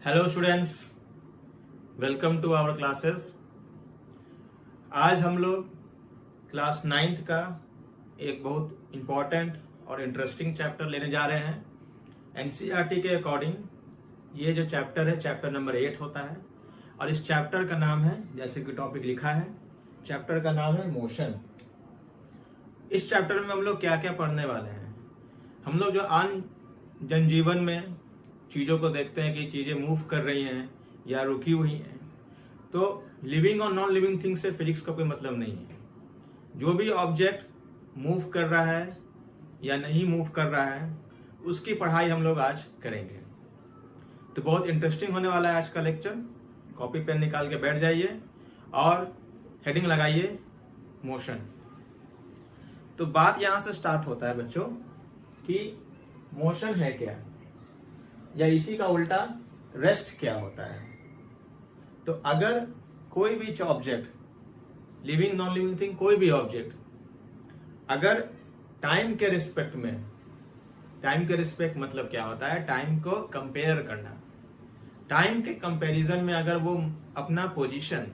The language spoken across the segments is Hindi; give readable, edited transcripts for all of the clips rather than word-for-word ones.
Hello students, welcome to our classes. आज हम लोग क्लास 9th का एक बहुत इम्पॉर्टेंट और इंटरेस्टिंग चैप्टर लेने जा रहे हैं। एनसीईआरटी के अकॉर्डिंग ये जो चैप्टर है चैप्टर नंबर 8 होता है और इस चैप्टर का नाम है, जैसे कि टॉपिक लिखा है, चैप्टर का नाम है मोशन। इस चैप्टर में हम लोग क्या क्या पढ़ने वाले हैं? हम लोग जो आम जनजीवन में चीज़ों को देखते हैं कि चीज़ें मूव कर रही हैं या रुकी हुई हैं, तो लिविंग और नॉन लिविंग थिंग से फिजिक्स का कोई मतलब नहीं है। जो भी ऑब्जेक्ट मूव कर रहा है या नहीं मूव कर रहा है, उसकी पढ़ाई हम लोग आज करेंगे। तो बहुत इंटरेस्टिंग होने वाला है आज का लेक्चर। कॉपी पेन निकाल के बैठ जाइए और हेडिंग लगाइए मोशन। तो बात यहाँ से स्टार्ट होता है बच्चों कि मोशन है क्या, या इसी का उल्टा रेस्ट क्या होता है। तो अगर कोई भी object, living non living thing, कोई भी ऑब्जेक्ट अगर टाइम के रिस्पेक्ट में, टाइम के रिस्पेक्ट मतलब क्या होता है, टाइम को कंपेयर करना, टाइम के कंपैरिजन में अगर वो अपना पोजीशन,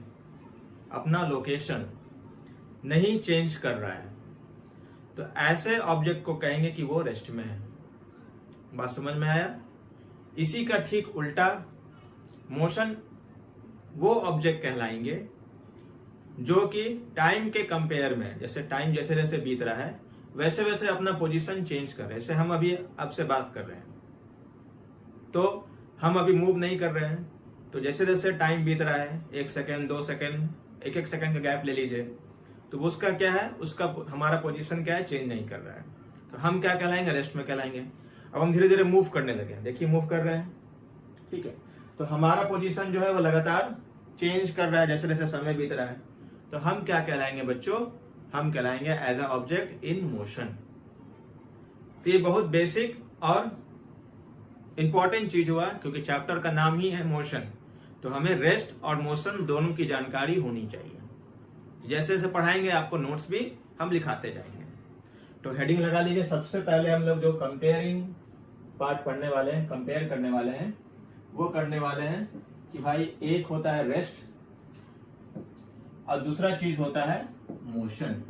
अपना लोकेशन नहीं चेंज कर रहा है, तो ऐसे ऑब्जेक्ट को कहेंगे कि वो रेस्ट में है। बात समझ में आया? इसी का ठीक उल्टा मोशन वो ऑब्जेक्ट कहलाएंगे जो कि टाइम के कंपेयर में, जैसे टाइम जैसे जैसे बीत रहा है वैसे वैसे अपना पोजीशन चेंज कर रहे हैं। जैसे हम अभी आपसे बात कर रहे हैं तो हम अभी मूव नहीं कर रहे हैं, तो जैसे जैसे टाइम बीत रहा है, 1 सेकेंड 2 सेकेंड, एक एक सेकेंड का गैप ले लीजिए, तो उसका क्या है, उसका हमारा पोजीशन क्या है, चेंज नहीं कर रहा है। तो हम क्या कहलाएंगे, रेस्ट में कहलाएंगे। अब हम धीरे धीरे मूव करने लगे, देखिए मूव कर रहे हैं, ठीक है। तो हमारा पोजीशन जो है वो लगातार चेंज कर रहा है जैसे जैसे समय बीत रहा है। तो हम क्या कहलाएंगे बच्चों, हम कहलाएंगे as a object in motion. तो ये बहुत बेसिक और इंपॉर्टेंट चीज हुआ, क्योंकि चैप्टर का नाम ही है मोशन। तो हमें रेस्ट और मोशन दोनों की जानकारी होनी चाहिए। जैसे जैसे पढ़ाएंगे आपको नोट्स भी हम लिखाते जाएंगे। तो हेडिंग लगा लीजिए। सबसे पहले हम लोग जो कंपेयरिंग पार्ट पढ़ने वाले हैं, कंपेयर करने वाले हैं, वो करने वाले हैं कि भाई एक होता है रेस्ट और दूसरा चीज होता है मोशन।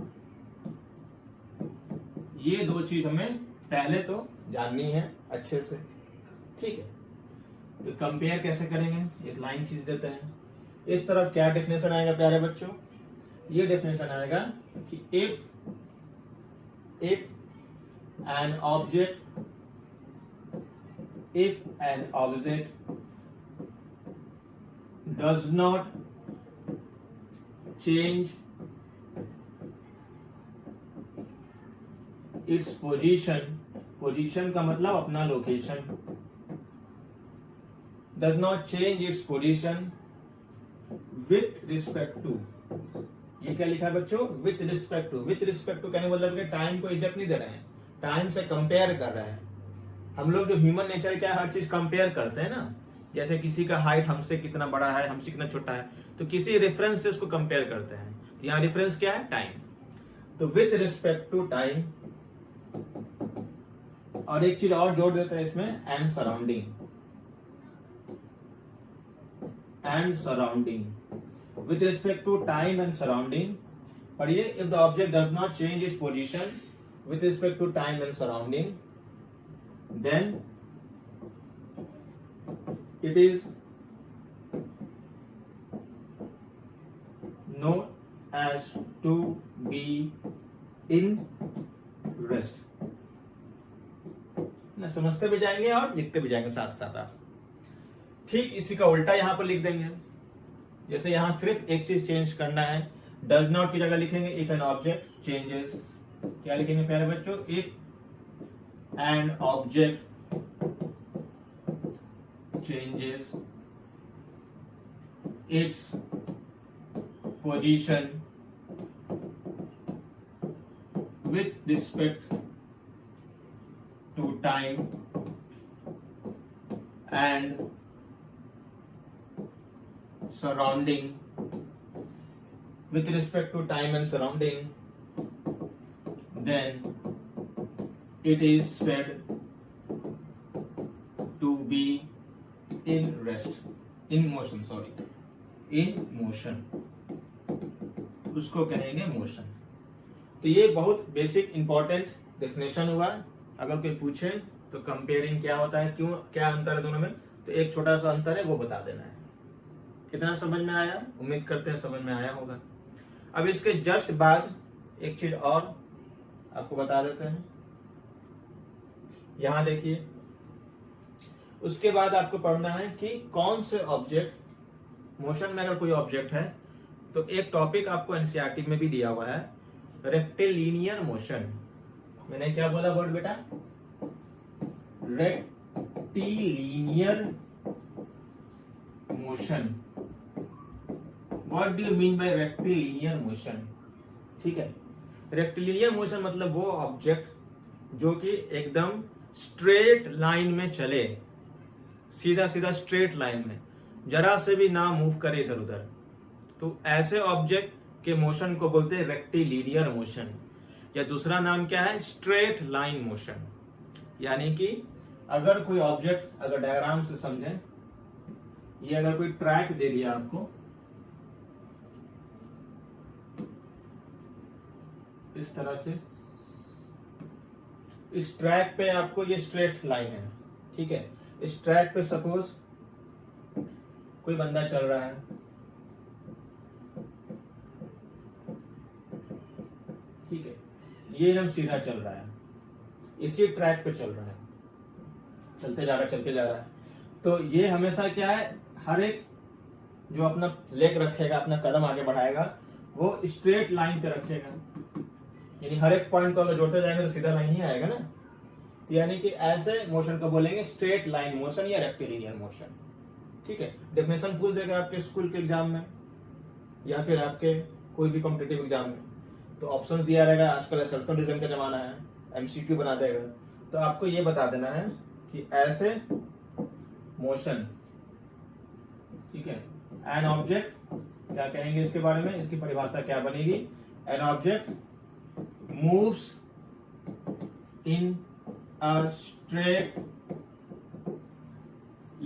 ये दो चीज हमें पहले तो जाननी है अच्छे से, ठीक है। तो कंपेयर कैसे करेंगे, एक लाइन खींच देते हैं। इस तरफ क्या डेफिनेशन आएगा प्यारे बच्चों, ये डेफिनेशन आएगा कि if an object does not change its position का मतलब अपना location, does not change its position with respect to, ये क्या लिखा है बच्चों, with respect to. With respect to कहने मतलब कि टाइम को इज्जत नहीं दे रहे हैं, टाइम से कंपेयर कर रहे हैं। हम लोग जो ह्यूमन नेचर क्या है, हर चीज कंपेयर करते हैं ना। जैसे किसी का हाइट हमसे कितना बड़ा है, हमसे कितना छोटा है, तो किसी रेफरेंस से उसको कंपेयर करते हैं। तो यहाँ रेफरेंस क्या है, टाइम। तो विथ रिस्पेक्ट टू टाइम, और एक चीज और जोड़ देते हैं इसमें, and surrounding. And surrounding, with respect to time and surrounding, पढ़िए, if the object does not change its position with respect to time and surrounding, then it is known as to be in rest। ना समझते भी जाएंगे और लिखते भी जाएंगे साथ साथ आप। ठीक इसी का उल्टा यहां पर लिख देंगे। जैसे यहां सिर्फ एक चीज चेंज करना है, डज नॉट की जगह लिखेंगे इफ एन ऑब्जेक्ट चेंजेस। क्या लिखेंगे प्यारे बच्चों, if an object changes its position with respect to time and surrounding, with respect to time and surrounding, then it is said to be in rest, in motion, sorry in motion, उसको कहेंगे मोशन। तो ये बहुत बेसिक इंपॉर्टेंट डेफिनेशन हुआ। अगर कोई पूछे तो कंपेयरिंग क्या होता है, क्यों, क्या अंतर है दोनों में, तो एक छोटा सा अंतर है वो बता देना है। कितना समझ में आया? उम्मीद करते हैं समझ में आया होगा। अब इसके जस्ट बाद एक चीज और आपको बता देते हैं, यहां देखिए। उसके बाद आपको पढ़ना है कि कौन से ऑब्जेक्ट, मोशन में अगर कोई ऑब्जेक्ट है तो एक टॉपिक आपको एनसीईआरटी में भी दिया हुआ है, रेक्टिलिनियर मोशन। मैंने क्या बोला वर्ड बेटा? Rectilinear motion. What do you mean by rectilinear motion? ठीक है, रेक्टिलिनियर मोशन मतलब वो ऑब्जेक्ट जो कि एकदम स्ट्रेट लाइन में चले, सीधा सीधा स्ट्रेट लाइन में, जरा से भी ना मूव करे इधर उधर, तो ऐसे ऑब्जेक्ट के मोशन को बोलते हैं रेक्टिलिनियर मोशन। या दूसरा नाम क्या है? Straight line motion. यानी कि अगर कोई ऑब्जेक्ट, अगर डायग्राम से समझें, ये अगर कोई ट्रैक दे दिया आपको इस तरह से, इस ट्रैक पे आपको ये स्ट्रेट लाइन है, ठीक है। इस ट्रैक पे सपोज कोई बंदा चल रहा है, ठीक है, ये एकदम सीधा चल रहा है, इसी ट्रैक पे चल रहा है, चलते जा रहा है, चलते जा रहा है। तो ये हमेशा क्या है, हर एक जो अपना लेग रखेगा, अपना कदम आगे बढ़ाएगा, वो स्ट्रेट लाइन पे रखेगा। यानी हर एक पॉइंट को अगर जोड़ते जाएंगे तो सीधा लाइन ही आएगा ना। तो यानी कि ऐसे मोशन को बोलेंगे स्ट्रेट लाइन मोशन या रेक्टिलिनियर मोशन। ठीक है, डेफिनेशन पूछ देगा आपके स्कूल के एग्जाम में या फिर आपके कोई भी कॉम्पिटिटिव एग्जाम में, तो ऑप्शन दिया रहेगा। आजकल असर्शन रीजन का जमाना है, एमसीक्यू बना देगा। तो आपको ये बता देना है कि ऐसे मोशन, ठीक है, एन ऑब्जेक्ट, क्या कहेंगे इसके बारे में, इसकी परिभाषा क्या बनेगी? An object moves in a straight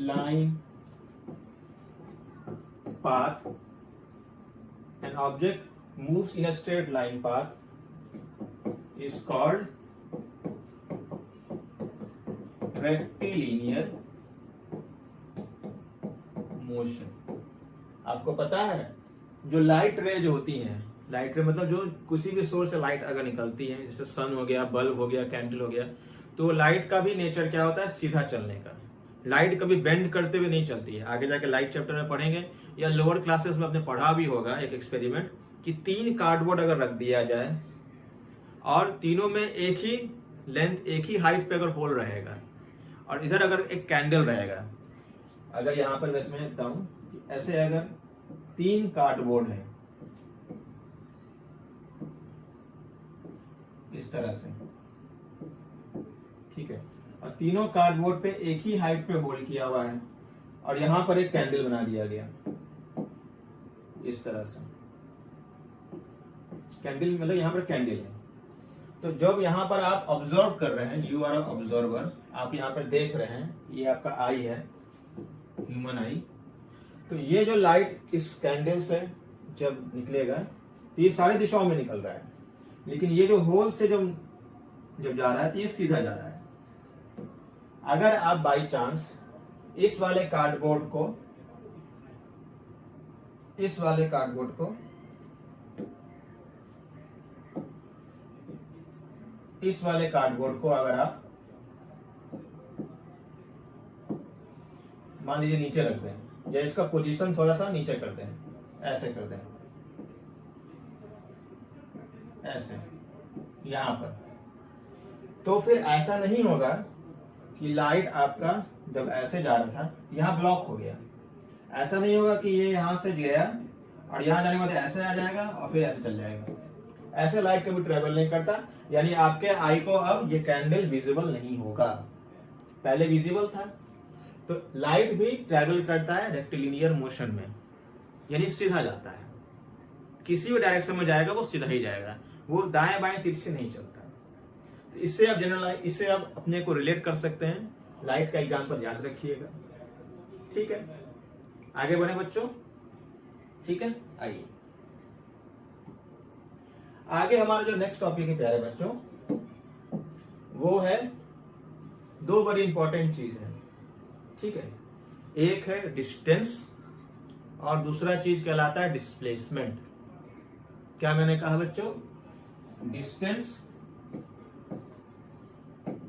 line path. An object moves in a straight line path is called rectilinear motion. आपको पता है जो लाइट रेज होती हैं, लाइट रे मतलब जो किसी भी सोर्स से लाइट अगर निकलती है, जैसे सन हो गया, बल्ब हो गया, कैंडल हो गया, तो लाइट का भी नेचर क्या होता है? सीधा चलने का। लाइट कभी बेंड करते हुए नहीं चलती है। आगे जाके लाइट चैप्टर में पढ़ेंगे या लोअर क्लासेस में आपने पढ़ा भी होगा एक एक्सपेरिमेंट कि 3 कार्डबोर्ड अगर रख दिया जाए और तीनों में एक ही लेंथ, एक ही हाइट पे अगर होल रहेगा, और इधर अगर एक कैंडल रहेगा, अगर यहाँ पर वैसे मैं बताऊं, ऐसे अगर 3 कार्डबोर्ड है इस तरह से, ठीक है, और तीनों कार्डबोर्ड पे एक ही हाइट पे होल किया हुआ है, और यहां पर एक कैंडल बना दिया गया इस तरह से। कैंडल मतलब यहां पर कैंडल है। तो जब यहां पर आप ऑब्जर्व कर रहे हैं, यू आर ऑब्जर्वर, आप यहां पर देख रहे हैं, ये आपका आई है, ह्यूमन आई। तो ये जो लाइट इस कैंडल से जब निकलेगा तो ये सारी दिशाओं में निकल रहा है, लेकिन ये जो होल से जब जा रहा है तो ये सीधा जा रहा है। अगर आप बाई चांस इस वाले कार्डबोर्ड को अगर आप मान लीजिए नीचे रख दें, या इसका पोजीशन थोड़ा सा नीचे कर दें, ऐसे कर दें, ऐसे यहां पर, तो फिर ऐसा नहीं होगा कि लाइट आपका जब ऐसे जा रहा था यहां ब्लॉक हो गया। ऐसा नहीं होगा कि ये यहां से गया और यहां जाने के बाद ऐसे आ जाएगा और फिर ऐसे चल जाएगा। ऐसे लाइट कभी ट्रेवल नहीं करता, यानी आपके आई को अब ये कैंडल विजिबल नहीं होगा। पहले विजिबल था। तो लाइट भी ट्रेवल करता है रेक्टिलिनियर मोशन में, यानी सीधा जाता है, किसी भी डायरेक्शन में जाएगा वो सीधा ही जाएगा, वो दाएं बाएं तिरछे नहीं चलता। तो इससे आप अपने को रिलेट कर सकते हैं। लाइट का एग्जांपल याद रखिएगा। ठीक है, आगे बढ़े बच्चों। ठीक है, आइए आगे। हमारा जो नेक्स्ट टॉपिक है प्यारे बच्चों, वो है दो बड़ी इंपॉर्टेंट चीज है। ठीक है, एक है डिस्टेंस और दूसरा चीज कहलाता है डिस्प्लेसमेंट। क्या मैंने कहा बच्चों? डिस्टेंस,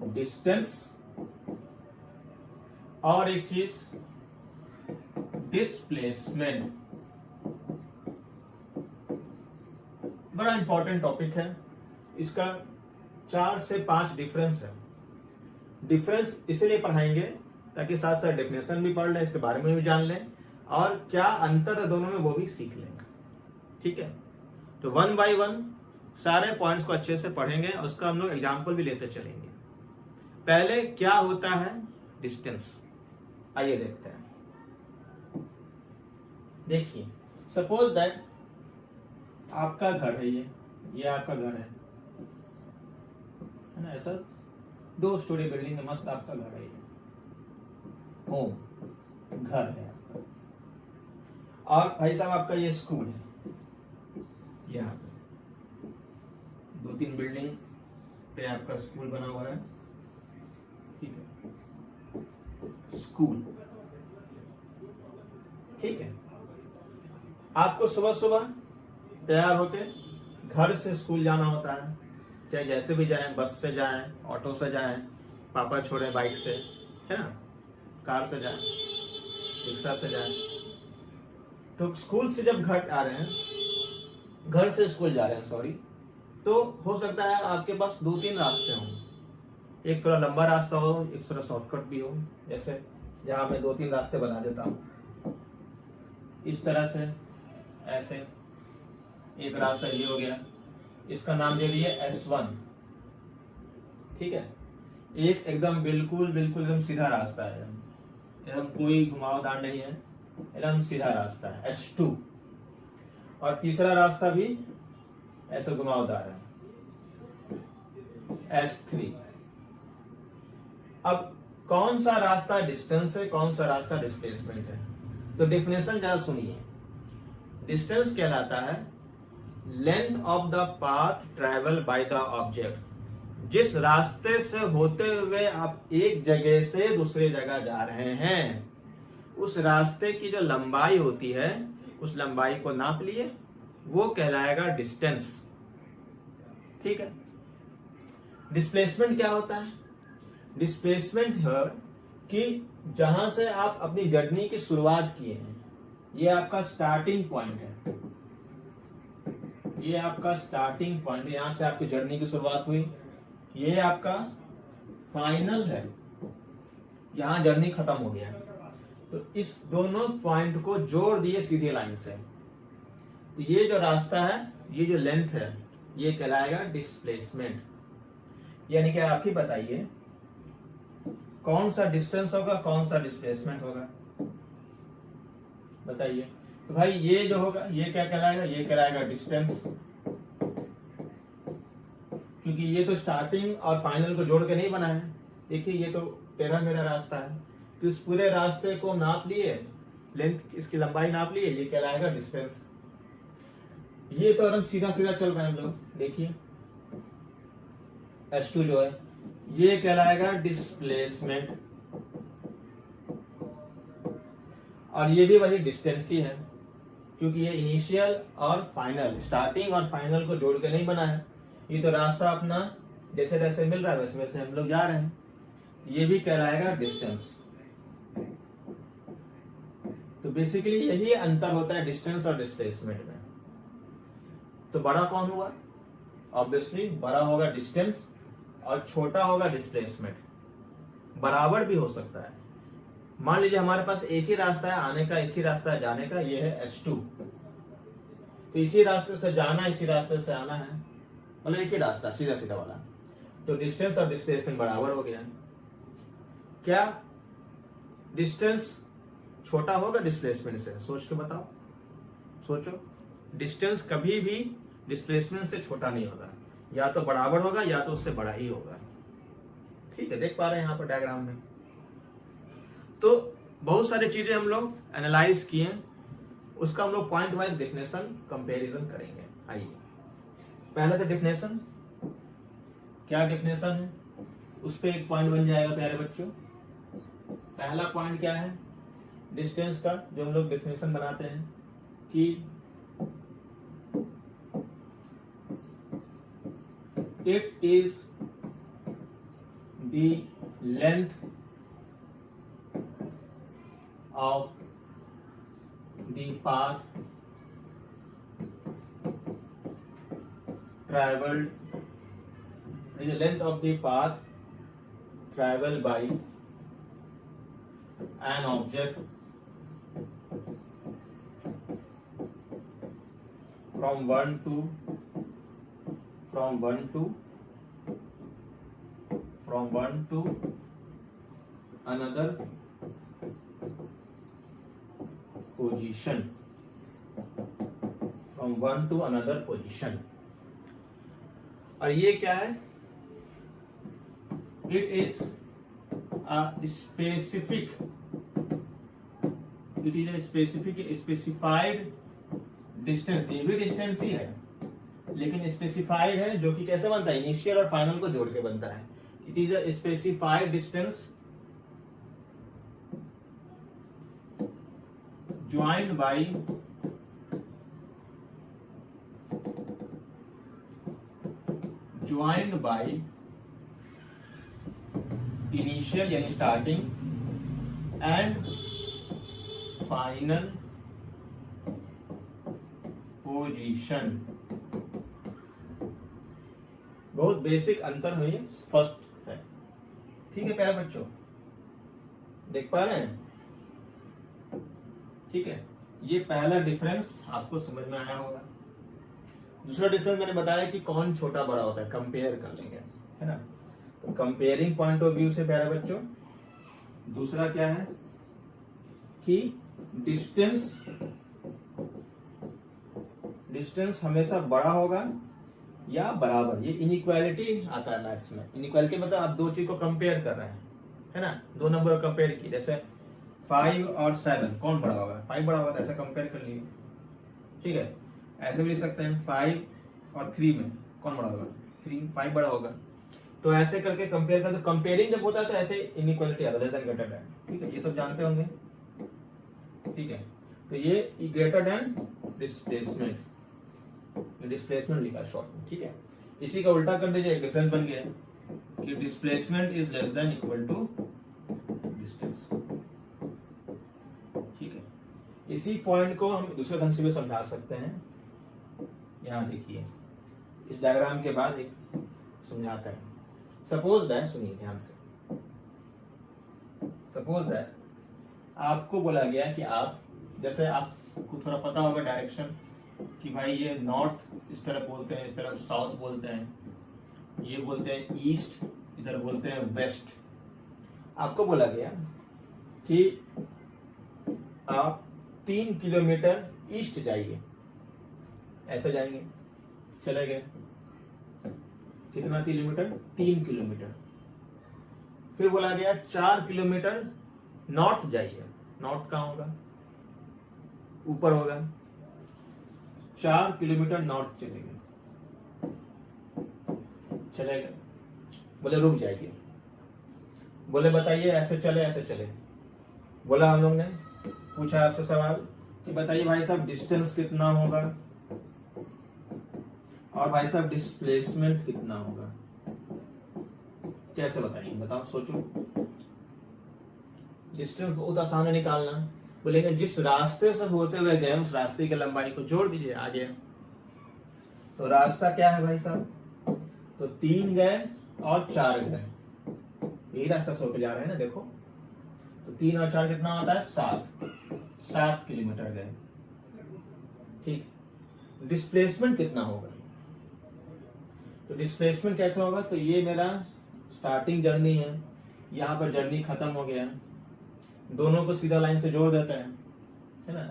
डिस्टेंस और एक चीज डिस्प्लेसमेंट। बड़ा इंपॉर्टेंट टॉपिक है, इसका 4 से 5 डिफरेंस है। डिफरेंस इसलिए पढ़ाएंगे ताकि साथ साथ डेफिनेशन भी पढ़ लें, इसके बारे में भी जान लें और क्या अंतर है दोनों में वो भी सीख लेंगे। ठीक है, तो 1 बाय 1 सारे पॉइंट्स को अच्छे से पढ़ेंगे और उसका हम लोग एग्जाम्पल भी लेते चलेंगे। पहले क्या होता है डिस्टेंस, आइए देखते हैं। देखिए, सपोज दैट आपका घर है, ये आपका घर है ना, ऐसा 2 स्टोरी बिल्डिंग में मस्त आपका घर है, होम घर है आपका। और भाई साहब आपका ये स्कूल है, यहाँ पे 2-3 बिल्डिंग पे आपका स्कूल बना हुआ है। ठीक है, स्कूल। ठीक है, आपको सुबह सुबह तैयार होके घर से स्कूल जाना होता है, चाहे जैसे भी जाएं, बस से जाएं, ऑटो से जाएं, पापा छोड़े बाइक से, है ना, कार से जाएं, रिक्शा से जाएं। तो स्कूल से जब घर आ रहे हैं, घर से स्कूल जा रहे हैं सॉरी, तो हो सकता है आपके पास 2-3 रास्ते हों। एक थोड़ा लंबा रास्ता हो, एक थोड़ा शॉर्टकट भी हो। जैसे यहाँ मैं 2-3 रास्ते बना देता हूँ, इस तरह से, ऐसे एक रास्ता ये हो गया, इसका नाम दे दिए S1। ठीक है, एक एकदम बिल्कुल बिल्कुल एकदम सीधा रास्ता है, एकदम कोई घुमावदार नहीं है, एकदम सीधा रास्ता है, S2। और तीसरा रास्ता भी ऐसा घुमावदार है, S3। अब कौन सा रास्ता डिस्टेंस है, कौन सा रास्ता डिस्प्लेसमेंट है? तो डेफिनेशन जरा सुनिए। डिस्टेंस कहलाता है length of the path travel by the object. जिस रास्ते से होते हुए आप एक जगह से दूसरे जगह जा रहे हैं, उस रास्ते की जो लंबाई होती है, उस लंबाई को नाप लिए, वो कहलाएगा डिस्टेंस। ठीक है, डिस्प्लेसमेंट क्या होता है? डिस्प्लेसमेंट है कि जहां से आप अपनी जर्नी की शुरुआत किए हैं, ये आपका स्टार्टिंग पॉइंट है, ये आपका स्टार्टिंग पॉइंट, यहां से आपकी जर्नी की शुरुआत हुई, ये आपका फाइनल है, यहां जर्नी खत्म हो गया। तो इस दोनों पॉइंट को जोड़ दिए सीधी लाइन से, तो ये जो रास्ता है, ये जो लेंथ है, ये कहलाएगा डिस्प्लेसमेंट। यानी कि आप ही बताइए कौन सा डिस्टेंस होगा, कौन सा डिस्प्लेसमेंट होगा, बताइए। तो भाई ये जो होगा, ये क्या कहलाएगा? ये कहलाएगा डिस्टेंस, क्योंकि ये तो स्टार्टिंग और फाइनल को जोड़ के नहीं बना है। देखिए, ये तो टेढ़ा मेरा रास्ता है, तो इस पूरे रास्ते को नाप लिए, लेंथ, इसकी लंबाई नाप लिए, ये कहलाएगा डिस्टेंस। ये तो एकदम सीधा सीधा चल रहे हैं हम लोग, देखिए S2 जो है, ये कहलाएगा डिस्प्लेसमेंट, और ये भी वही डिस्टेंस ही है, क्योंकि ये इनिशियल और फाइनल, स्टार्टिंग और फाइनल को जोड़ के नहीं बना है। ये तो रास्ता अपना जैसे जैसे मिल रहा है वैसे वैसे हम लोग जा रहे हैं, ये भी कहलाएगा डिस्टेंस। तो बेसिकली यही अंतर होता है डिस्टेंस और डिस्प्लेसमेंट में। तो बड़ा कौन हुआ? ऑब्वियसली बड़ा होगा डिस्टेंस और छोटा होगा डिस्प्लेसमेंट। बराबर भी हो सकता है। मान लीजिए हमारे पास एक ही रास्ता है आने का, एक ही रास्ता है जाने का, ये है S2। तो इसी रास्ते से जाना, इसी रास्ते से आना है, मतलब एक ही रास्ता सीधा सीधा वाला। तो डिस्टेंस और डिस्प्लेसमेंट बराबर हो गया। क्या डिस्टेंस छोटा होगा डिस्प्लेसमेंट से? सोच के बताओ, सोचो। डिस्टेंस कभी भी डिस्प्लेसमेंट से छोटा नहीं होगा, या तो बराबर होगा या तो उससे बड़ा ही होगा। ठीक है, देख पा रहे हैं यहाँ पर डायग्राम में। तो बहुत सारी चीजें हम लोग एनालाइज किए, उसका हम लोग पॉइंट वाइज डेफिनेशन कंपैरिजन करेंगे। आइए, पहला तो डेफिनेशन, क्या डेफिनेशन है, उस पे एक पॉइंट बन जाएगा प्यारे बच्चों। पहला पॉइंट क्या है डिस्टेंस का, जो हम लोग डेफिनेशन बनाते हैं कि it is the length of the path traveled, is the length of the path traveled by an object from one to another position, from one to another position। और ये क्या है, इट इज स्पेसिफाइड डिस्टेंस, ये भी डिस्टेंस ही है लेकिन स्पेसिफाइड है, जो कि कैसे बनता है, इनिशियल और फाइनल को जोड़ के बनता है। It is a specified distance joined by initial यानी स्टार्टिंग एंड फाइनल पोजीशन। बहुत बेसिक अंतर है, ये फर्स्ट है। ठीक है प्यारे बच्चों, देख पा रहे हैं? ठीक है, ये पहला डिफरेंस आपको समझ में आया होगा। दूसरा डिफरेंस मैंने बताया कि कौन छोटा बड़ा होता है, कंपेयर कर लेंगे, है ना। तो कंपेयरिंग पॉइंट ऑफ व्यू से प्यारे बच्चों दूसरा क्या है कि डिस्टेंस हमेशा बड़ा होगा या बराबर। ये इनइक्वालिटी आता है मैथ्स में। इनइक्वालिटी मतलब आप दो चीज को कंपेयर कर रहे हैं, है ना, दो नंबर को कंपेयर की, जैसे 5 और 7 कौन बड़ा होगा, 5 बड़ा होगा, तो ऐसा कंपेयर कर लीजिए। ठीक है, ऐसे भी लिख सकते हैं 5 और 3 में कौन बड़ा होगा, 5 बड़ा होगा। तो ऐसे करके कंपेयर कर, तो कंपेयरिंग जब होता है तो ऐसे इनइक्वालिटी आता है, ग्रेटर देन। ठीक है, ये सब जानते होंगे। ठीक है, तो ये ग्रेटर देन डिस्प्लेसमेंट, डिस्प्लेसमेंट लिखा शॉर्ट में। ठीक है, इसी का उल्टा कर दीजिए, एक डिफरेंस बन गया कि displacement is less than equal to distance. ठीक है, इसी पॉइंट को हम दूसरे ढंग से भी समझा सकते हैं। यहां देखिए, इस डायग्राम के बाद एक समझाता है। सपोज दैट, सुनिए ध्यान से, सपोज दैट आपको बोला गया कि आप, जैसे आपको थोड़ा पता होगा डायरेक्शन कि भाई ये नॉर्थ इस तरफ बोलते हैं, इस तरफ साउथ बोलते हैं, ये बोलते हैं ईस्ट, इधर बोलते हैं वेस्ट। आपको बोला गया कि आप 3 किलोमीटर ईस्ट जाइए, ऐसे जाएंगे, चले गए, कितना किलोमीटर, 3 किलोमीटर। फिर बोला गया 4 किलोमीटर नॉर्थ जाइए, नॉर्थ कहाँ होगा, ऊपर होगा। 4 किलोमीटर नॉर्थ चले गए, बोले रुक जाइए, बोले बताइए ऐसे चले ऐसे चले। बोला हम लोग ने पूछा आपसे सवाल कि बताइए भाई साहब डिस्टेंस कितना होगा और भाई साहब डिस्प्लेसमेंट कितना होगा, कैसे बताएंगे, बताओ, सोचो। डिस्टेंस बहुत आसान है निकालना, बोलेंगे जिस रास्ते से होते हुए गए उस रास्ते की लंबाई को जोड़ दीजिए, आ गया। तो रास्ता क्या है भाई साहब, तो 3 गए और 4 गए, यही रास्ता से होकर जा रहे हैं ना, देखो। तो 3 और 4 कितना होता है, 7 किलोमीटर गए। ठीक, डिस्प्लेसमेंट कितना होगा, तो डिस्प्लेसमेंट कैसे होगा, तो ये मेरा स्टार्टिंग जर्नी है, यहाँ पर जर्नी खत्म हो गया, दोनों को सीधा लाइन से जोड़ देते हैं, है ना,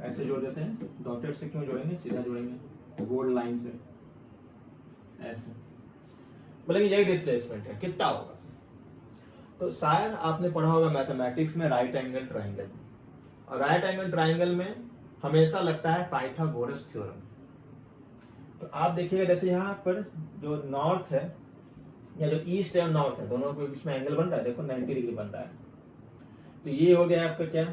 ऐसे जोड़ देते हैं। डॉटेड से क्यों जोड़ेंगे, सीधा जोड़ेंगे गोल्ड लाइन से, ऐसे। बोलेंगे यही डिस्प्लेसमेंट है, कितना होगा। तो शायद आपने पढ़ा होगा मैथमेटिक्स में राइट एंगल ट्राइंगल, और राइट एंगल ट्राइंगल में हमेशा लगता है पाइथागोरस थ्योरम। तो आप देखिएगा जैसे यहाँ पर जो नॉर्थ है या जो ईस्ट है नॉर्थ है, दोनों के बीच में एंगल बन रहा है, देखो 90 डिग्री बन रहा है। तो ये हो गया आपका क्या,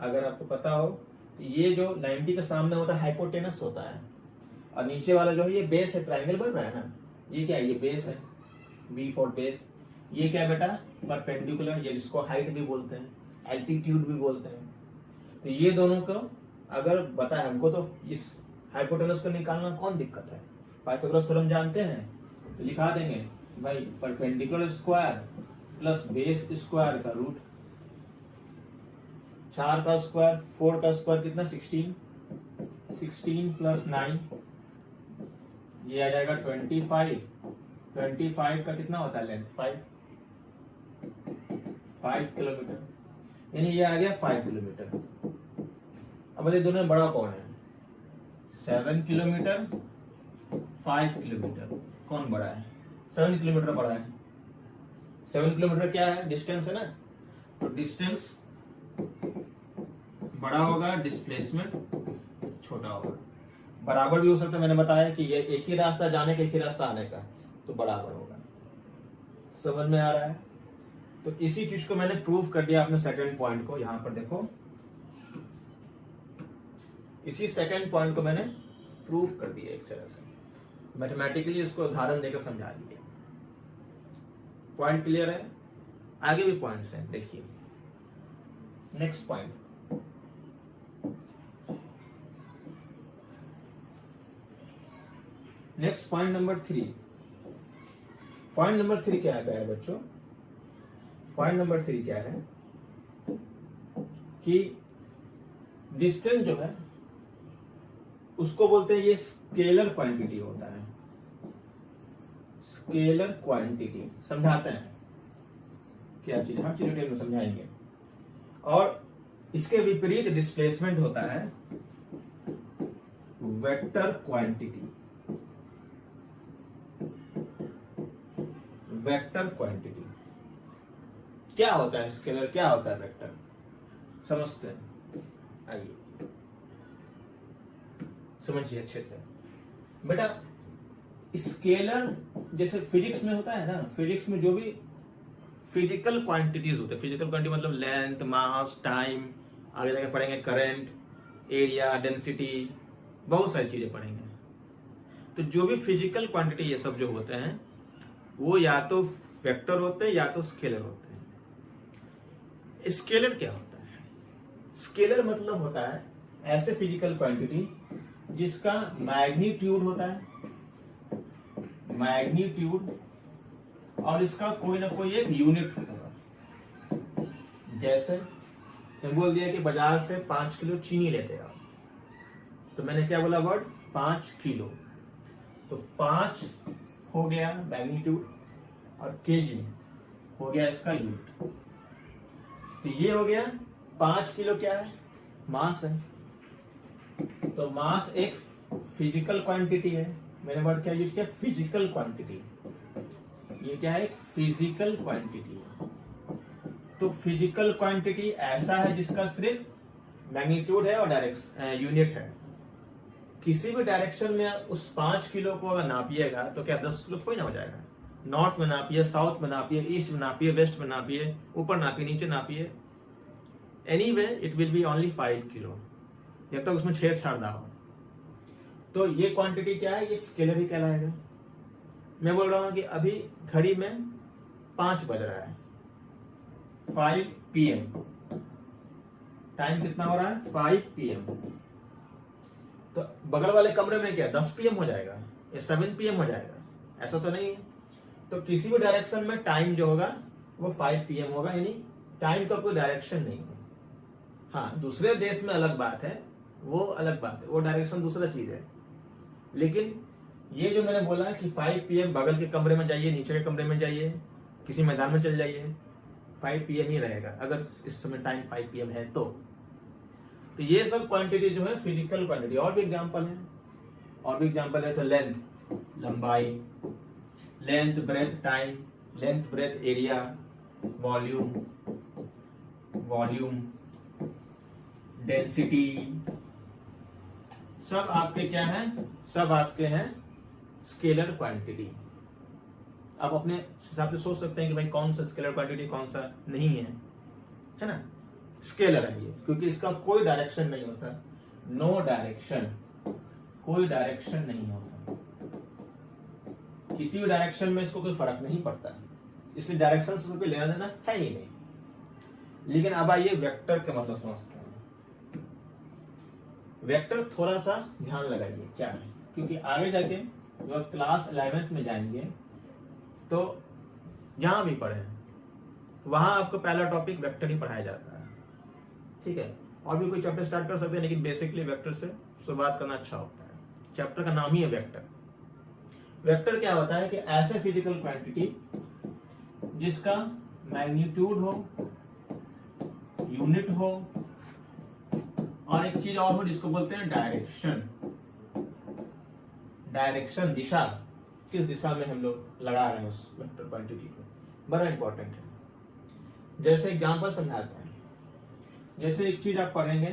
अगर आपको पता हो तो ये जो 90 के सामने होता है हाइपोटेनस होता है, और नीचे वाला जो है ये बेस है, ट्राइंगल बन रहा है ना, ये क्या है, ये बेस है, बी फॉर बेस। ये क्या बेटा, परपेंडिकुलर, ये जिसको हाइट भी बोलते हैं, एल्टीट्यूड भी बोलते हैं। तो ये दोनों को अगर बताए हमको, तो इस हाइपोटेनस को निकालना कौन दिक्कत है, पाइथागोरस थ्योरम जानते हैं तो लिखा देंगे भाई, perpendicular square plus base square का रूट, 4 का स्क्वायर 4 का स्क्वायर कितना 16, 16 प्लस 9 ये आ जाएगा 25, 25 का कितना होता है लेंथ 5 किलोमीटर, यानी ये आ गया 5 किलोमीटर। अब ये दोनों में बड़ा कौन है, 7 किलोमीटर 5 किलोमीटर, कौन बड़ा है, 7 किलोमीटर बड़ा है। 7 किलोमीटर क्या है, डिस्टेंस है ना, तो डिस्टेंस बड़ा होगा, डिस्प्लेसमेंट छोटा होगा। बराबर भी हो सकता है, मैंने बताया कि ये एक ही रास्ता जाने का एक ही रास्ता आने का, तो बराबर होगा। समझ में आ रहा है। तो इसी चीज को मैंने प्रूव कर दिया अपने सेकंड पॉइंट को, यहां पर देखो, इसी सेकंड पॉइंट को मैंने प्रूव कर दिया एक तरह से, मैथमेटिकली इसको उदाहरण देकर समझा दिया। पॉइंट क्लियर है, आगे भी पॉइंट्स हैं, देखिए next point. Next point number 3। Point number 3 क्या है बच्चों, पॉइंट नंबर 3 क्या है कि डिस्टेंस जो है उसको बोलते हैं, ये स्केलर क्वांटिटी होता है, स्केलर क्वांटिटी समझाते हैं क्या चीज, हर चीज डिटेल में समझाएंगे। और इसके विपरीत डिस्प्लेसमेंट होता है वेक्टर क्वांटिटी, वेक्टर क्वांटिटी। क्या होता है स्केलर, क्या होता है वेक्टर, समझते हैं, आइए समझिए अच्छे से बेटा। स्केलर जैसे फिजिक्स में होता है ना, फिजिक्स में जो भी फिजिकल क्वांटिटीज होते हैं, फिजिकल क्वांटिटी मतलब लेंथ, मास, टाइम, आगे जाके पढ़ेंगे करंट, एरिया, डेंसिटी, बहुत सारी चीजें पढ़ेंगे। तो जो भी फिजिकल क्वांटिटी ये सब जो होते हैं वो या तो वेक्टर होते हैं या तो स्केलर होते हैं। स्केलर क्या होता है, स्केलर मतलब होता है ऐसे फिजिकल क्वांटिटी जिसका मैग्नीट्यूड होता है, मैग्नीट्यूड, और इसका कोई ना कोई एक यूनिट होगा। जैसे मैं बोल दिया कि बाजार से 5 किलो चीनी लेते हैं आप, तो मैंने क्या बोला वर्ड, 5 किलो, तो 5 हो गया मैग्नीट्यूड और केजी हो गया इसका यूनिट। तो ये हो गया 5 किलो क्या है, मास है। तो मास एक फिजिकल क्वांटिटी है, मैंने वर्ड क्या यूज किया, फिजिकल क्वांटिटी। ये क्या है, एक फिजिकल क्वांटिटी है। तो फिजिकल क्वांटिटी ऐसा है जिसका सिर्फ मैग्नीट्यूड है और डायरेक्शन यूनिट है। किसी भी डायरेक्शन में उस 5 किलो को अगर नापिएगा तो क्या 10 किलो थोड़ी ना हो जाएगा। नॉर्थ में नापिए, साउथ में नापिए, ईस्ट में नापिए, वेस्ट में नापिए, ऊपर नापिए, नीचे नापिए, anyway it will be only 5 kilo, जब तक उसमें छेड़छाड़ ना हो। तो ये क्वांटिटी क्या है, ये स्केलर ही कहलाएगा। मैं बोल रहा हूं कि अभी घड़ी में 5 बज रहा है, 5 PM, टाइम कितना हो रहा है, 5 PM। तो बगल वाले कमरे में क्या 10 PM हो जाएगा या 7 PM हो जाएगा, ऐसा तो नहीं है। तो किसी भी डायरेक्शन में टाइम जो होगा वो 5 PM होगा, यानी टाइम का कोई डायरेक्शन नहीं है। हाँ, दूसरे देश में अलग बात है, वो अलग बात है, वो डायरेक्शन दूसरा चीज है। लेकिन ये जो मैंने बोला कि 5 PM, बगल के कमरे में जाइए, नीचे के कमरे में जाइए, किसी मैदान में चल जाइए, 5 PM ही रहेगा अगर इस समय टाइम 5 PM है तो ये सब क्वांटिटी जो है फिजिकल क्वांटिटी। और भी एग्जांपल है, और भी एग्जांपल है, जैसे लेंथ, लंबाई, length breadth time, length breadth area, volume, volume, density, सब आपके क्या हैं? सब आपके हैं स्केलर क्वांटिटी। आप अपने हिसाब से सोच सकते हैं कि भाई कौन सा स्केलर क्वांटिटी कौन सा नहीं है ना? स्केलर है ये, क्योंकि इसका कोई डायरेक्शन नहीं होता, नो डायरेक्शन, कोई डायरेक्शन नहीं होता, किसी भी डायरेक्शन में इसको कोई फर्क नहीं पड़ता, इसलिए डायरेक्शन से कोई लेना देना है ही नहीं। लेकिन अब आइए वेक्टर का मतलब समझते हैं। वेक्टर थोड़ा सा ध्यान लगाइए क्या है, क्योंकि आगे जाके जब क्लास 11th में जाएंगे तो जहां भी पढ़े वहां आपको पहला टॉपिक वेक्टर ही पढ़ाया जाता है, ठीक है? और भी कोई चैप्टर स्टार्ट कर सकते हैं, लेकिन बेसिकली वेक्टर से शुरुआत करना अच्छा होता है। चैप्टर का नाम ही है वेक्टर। वेक्टर क्या होता है कि ऐसे फिजिकल क्वांटिटी जिसका मैग्नीट्यूड हो, यूनिट हो, और एक चीज और हो जिसको बोलते हैं डायरेक्शन। डायरेक्शन, दिशा, किस दिशा में हम लोग लगा रहे हैं उस वेक्टर क्वांटिटी को, बड़ा इंपॉर्टेंट है। जैसे एग्जांपल समझाते हैं, जैसे एक चीज आप पढ़ेंगे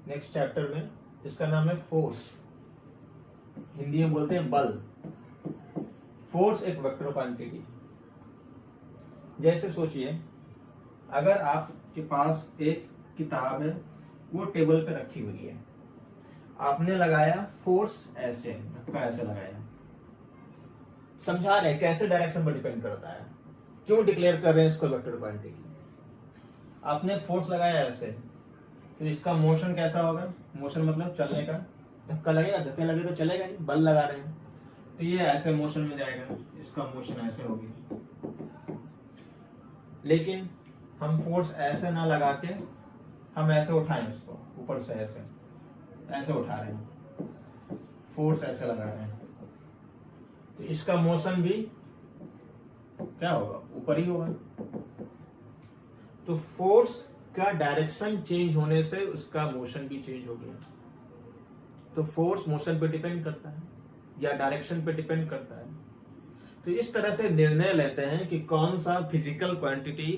नेक्स्ट चैप्टर में, इसका नाम है फोर्स, हिंदी में बोलते हैं बल। फोर्स एक वेक्टर क्वांटिटी। जैसे सोचिए, अगर आपके पास एक किताब है, वो टेबल पे रखी हुई है, आपने लगाया फोर्स ऐसे, धक्का ऐसे लगाया, समझा रहे हैं कैसे डायरेक्शन पर डिपेंड करता है, क्यों डिक्लेयर कर रहे हैं इसको वेक्टर क्वांटिटी। आपने फोर्स लगाया ऐसे, तो इसका मोशन कैसा होगा? मोशन मतलब चलने का, धक्का लगेगा, धक्के लगे तो चलेगा ही, बल लगा रहे हैं तो ये ऐसे मोशन में जाएगा, इसका मोशन ऐसे होगी। लेकिन हम फोर्स ऐसे ना लगा के हम ऐसे उठाएं उसको, ऊपर से ऐसे ऐसे उठा रहे हैं, फोर्स ऐसे लगा रहे हैं, तो इसका मोशन भी क्या होगा? ऊपर ही होगा। तो फोर्स का डायरेक्शन चेंज होने से उसका मोशन भी चेंज हो गया। तो फोर्स मोशन पे डिपेंड करता है या डायरेक्शन पे डिपेंड करता है। तो इस तरह से निर्णय लेते हैं कि कौन सा फिजिकल क्वांटिटी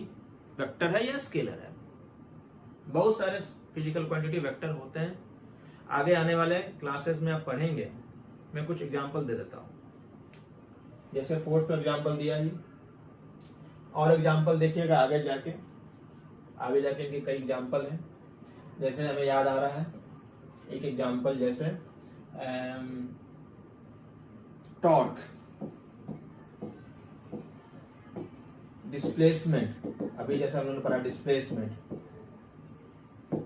वेक्टर है या स्केलर है। बहुत सारे फिजिकल क्वांटिटी वेक्टर होते हैं, आगे आने वाले क्लासेस में आप पढ़ेंगे। मैं कुछ एग्जांपल दे देता हूं, जैसे फोर्स का एग्जांपल दिया जी, और एग्जांपल देखिएगा आगे जाके इनके कई एग्जांपल हैं। जैसे हमें याद आ रहा है एक एग्जांपल, जैसे टॉर्क, डिस्प्लेसमेंट, अभी जैसे हम लोगों ने पढ़ा डिस्प्लेसमेंट,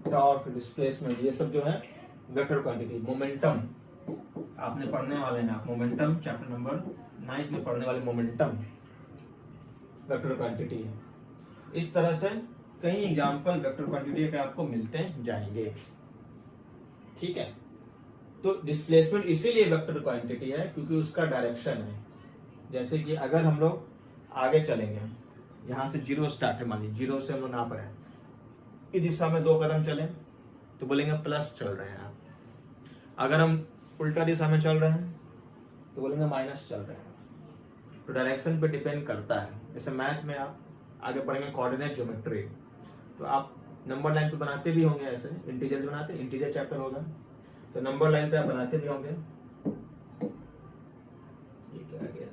टॉर्क, डिस्प्लेसमेंट, ये सब जो है वेक्टर क्वांटिटी। मोमेंटम आपने पढ़ने वाले हैं, आप मोमेंटम चैप्टर नंबर 9 में पढ़ने वाले मोमेंटम वेक्टर क्वांटिटी है। इस तरह से कई एग्जांपल वेक्टर क्वांटिटी के आपको मिलते जाएंगे, ठीक है? तो डिस्प्लेसमेंट इसीलिए वेक्टर क्वांटिटी है क्योंकि उसका डायरेक्शन है। जैसे कि अगर हम लोग आगे चलेंगे, यहां से जीरो स्टार्ट है, मान लीजिए जीरो से हम लोग नाप रहे हैं, इस दिशा में 2 कदम चले तो बोलेंगे प्लस चल रहे हैं आप। अगर हम उल्टा दिशा में चल रहे हैं तो बोलेंगे माइनस चल रहे हैं। तो डायरेक्शन पे डिपेंड करता है। जैसे मैथ में आप आगे पढ़ेंगे कोऑर्डिनेट ज्योमेट्री, तो आप नंबर लाइन पे बनाते भी होंगे, ऐसे इंटीजर्स बनाते, इंटीजर चैप्टर होगा तो नंबर लाइन पे आप बनाते भी होंगे। ये क्या आ गया?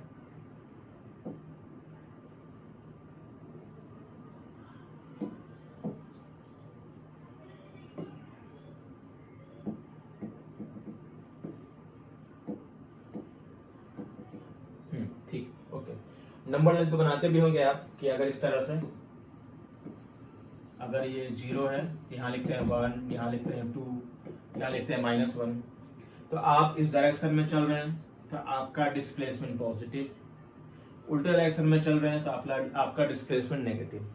ठीक, ओके। नंबर लाइन पे बनाते भी होंगे आप कि अगर इस तरह से, अगर ये 0 है, यहाँ लिखते हैं 1, यहाँ लिखते हैं 2, यहाँ लिखते हैं -1, तो आप इस डायरेक्शन में चल रहे हैं तो आपका डिस्प्लेसमेंट पॉजिटिव, उल्टे डायरेक्शन में चल रहे हैं तो आपका डिस्प्लेसमेंट नेगेटिव।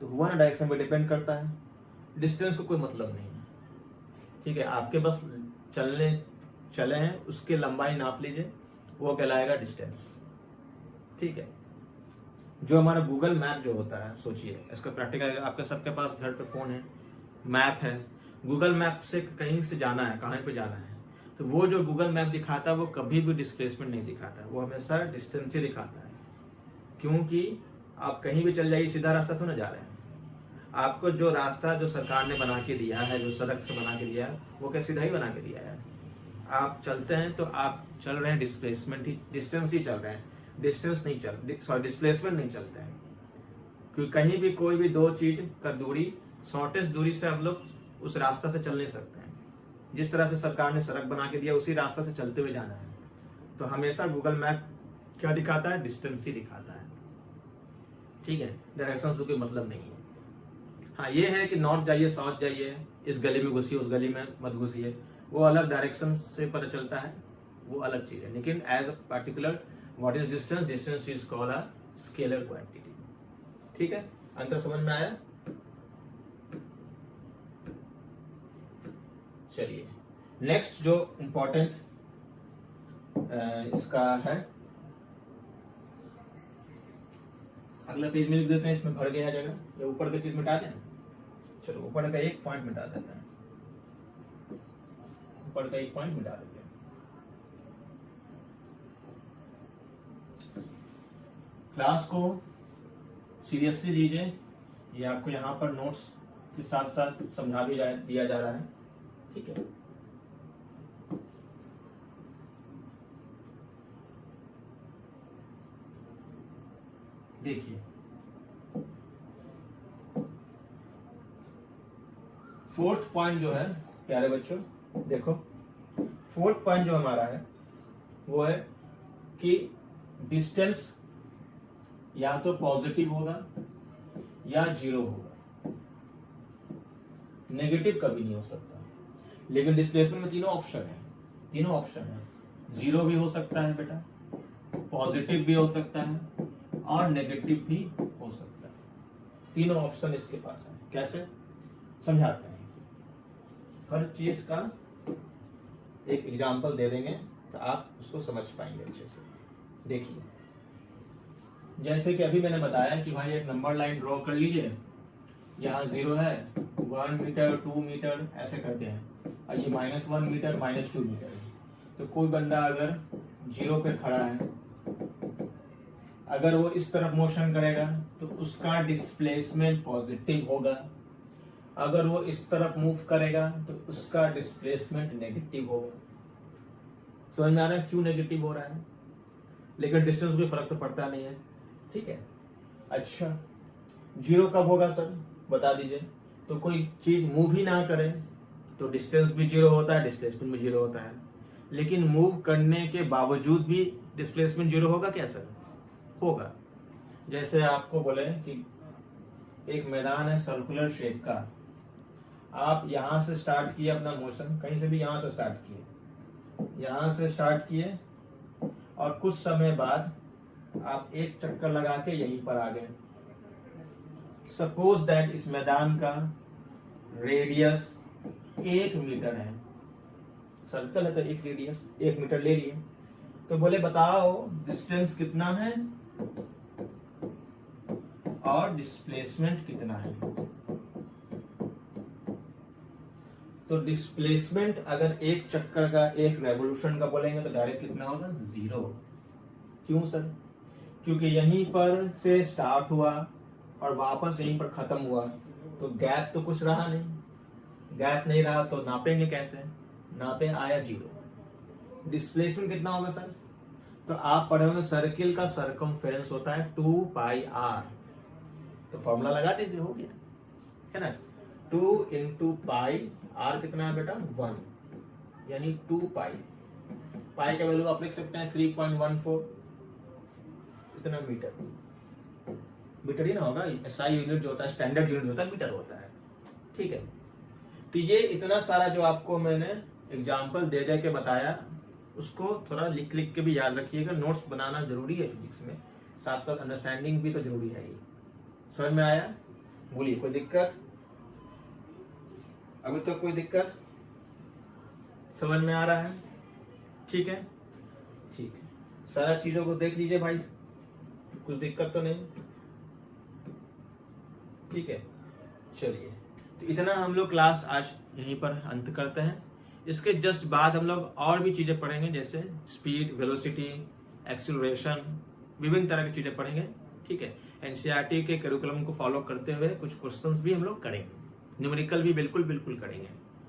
तो हुआ ना, डायरेक्शन पे डिपेंड करता है, डिस्टेंस को कोई मतलब नहीं है, ठीक है? आपके बस चले हैं, उसकी लंबाई नाप लीजिए, वो कहलाएगा डिस्टेंस, ठीक है? जो हमारा गूगल मैप जो होता है, सोचिए इसका प्रैक्टिकल, आपके सबके पास घर पे फोन है, मैप है, गूगल मैप से कहीं से जाना है, कहाँ पे जाना है, तो वो जो गूगल मैप दिखाता है वो कभी भी डिस्प्लेसमेंट नहीं दिखाता है, वो हमेशा डिस्टेंस ही दिखाता है। क्योंकि आप कहीं भी चल जाइए, सीधा रास्ता थोड़ा जा रहे हैं। आपको जो रास्ता जो सरकार ने बना के दिया है, जो सड़क से बना के दिया है, वो क्या सीधा ही बना के दिया है। आप चलते हैं तो आप चल रहे हैं डिस्प्लेसमेंट ही, डिस्टेंस ही चल रहे हैं, डिस्टेंस नहीं चल डिस्प्लेसमेंट नहीं चलते हैं। क्योंकि कहीं भी कोई भी दो चीज का दूरी, शॉर्टेस्ट दूरी से हम लोग उस रास्ता से चल नहीं सकते हैं। जिस तरह से सरकार ने सड़क बना के दिया, उसी रास्ता से चलते हुए जाना है। तो हमेशा गूगल मैप क्या दिखाता है? डिस्टेंस ही दिखाता है, ठीक है। डायरेक्शन से कोई मतलब नहीं है। हाँ ये है कि नॉर्थ जाइए, साउथ जाइए, इस गली में घुसिए, उस गली में मत घुसिए, वो अलग डायरेक्शन से पता चलता है, वो अलग चीज है। लेकिन as a particular what is distance, distance is called a scalar quantity, ठीक है। अंतर समझ में आया? चलिए नेक्स्ट जो इंपॉर्टेंट इसका है, अगला पेज में लिख देते हैं, इसमें भर गया जगह, ये ऊपर की चीज मिटा दें। चलो ऊपर का एक पॉइंट मिटा देते हैं, ऊपर का एक पॉइंट मिटा देते हैं। क्लास को सीरियसली लीजिए, ये आपको यहाँ पर नोट्स के साथ साथ समझा भी दिया जा रहा है, ठीक है। देखिए फोर्थ पॉइंट जो है प्यारे बच्चों, देखो फोर्थ पॉइंट जो हमारा है वो है कि डिस्टेंस या तो पॉजिटिव होगा या जीरो होगा, नेगेटिव कभी नहीं हो सकता। लेकिन डिस्प्लेसमेंट में तीनों ऑप्शन है, तीनों ऑप्शन है। जीरो भी हो सकता है बेटा, पॉजिटिव भी हो सकता है और नेगेटिव भी हो सकता है। तीनों ऑप्शन इसके पास है। कैसे समझाते हैं, हर चीज का एक एग्जांपल दे देंगे तो आप उसको समझ पाएंगे अच्छे से। देखिए जैसे कि अभी मैंने बताया कि भाई एक नंबर लाइन ड्रॉ कर लीजिए, यहाँ 0 है, 1 मीटर 2 मीटर ऐसे करते हैं, और ये -1 मीटर -2 मीटर है। तो कोई बंदा अगर 0 पे खड़ा है, अगर वो इस तरफ मोशन करेगा तो उसका डिस्प्लेसमेंट पॉजिटिव होगा, अगर वो इस तरफ मूव करेगा तो उसका डिस्प्लेसमेंट नेगेटिव होगा। समझ में आ रहा है क्यों नेगेटिव हो रहा है? लेकिन डिस्टेंस कोई फर्क तो पड़ता नहीं है, ठीक है। अच्छा जीरो कब होगा सर, बता दीजिए। तो कोई चीज मूव ही ना करे तो डिस्टेंस भी जीरो होता है, डिस्प्लेसमेंट भी जीरो होता है। लेकिन मूव करने के बावजूद भी डिस्प्लेसमेंट जीरो होगा क्या सर? होगा। जैसे आपको बोले कि एक मैदान है सर्कुलर शेप का, आप यहां से स्टार्ट किए अपना मोशन, कहीं से भी यहां से स्टार्ट किए, यहां से स्टार्ट किए और कुछ समय बाद आप एक चक्कर लगा के यहीं पर आ गए। सपोज दैट इस मैदान का रेडियस 1 मीटर है, सर्कल है तो एक रेडियस 1 मीटर ले लिए। तो बोले बताओ डिस्टेंस कितना है और डिस्प्लेसमेंट कितना है। तो डिस्प्लेसमेंट अगर एक चक्कर का, एक रेवोल्यूशन का बोलेंगे तो डायरेक्ट कितना होगा? 0। क्यों सर? क्योंकि यहीं पर से स्टार्ट हुआ और वापस यहीं पर खत्म हुआ, तो गैप तो कुछ रहा नहीं। गैप नहीं रहा तो नापेंगे कैसे? नापे, आया 0। डिस्प्लेसमेंट कितना होगा सर? तो आप पढ़े होंगे सर्किल का सरकमफेरेंस होता है 2 पाई r। तो फॉर्मूला लगा दीजिए, हो गया है ना। 2 इंटू पाई, r कितना है बेटा? 1, यानी 2 पाई। पाई का वैल्यू आप लिख सकते हैं 3.14, इतना मीटर। मीटर ही ना होगा, SI यूनिट जो होता है, स्टैंडर्ड यूनिट होता है, मीटर होता है, ठीक है। तो ये इतना सारा जो आपको मैंने एग्जाम्पल दे दे के बताया, उसको थोड़ा लिख लिख के भी याद रखिएगा। नोट्स बनाना जरूरी है फिजिक्स में, साथ साथ अंडरस्टैंडिंग भी तो जरूरी है। ये समझ में आया? बोलिए कोई दिक्कत? अभी तक कोई दिक्कत? समझ में आ रहा है? ठीक है, ठीक है। सारा चीजों को देख लीजिए भाई, कुछ दिक्कत तो नहीं, ठीक है। चलिए तो इतना हम लोग क्लास आज यहीं पर अंत करते हैं। इसके जस्ट बाद हम लोग और भी चीजें पढ़ेंगे, जैसे स्पीड, वेलोसिटी, एक्सीलरेशन, विभिन्न तरह की चीजें पढ़ेंगे, ठीक है। एनसीईआरटी के करिकुलम को फॉलो करते हुए कुछ क्वेश्चंस भी हम लोग करेंगे, न्यूमेरिकल भी बिल्कुल करेंगे।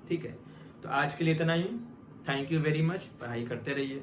ठीक है, तो आज के लिए इतना ही। Thank you very much. पढ़ाई करते रहिए।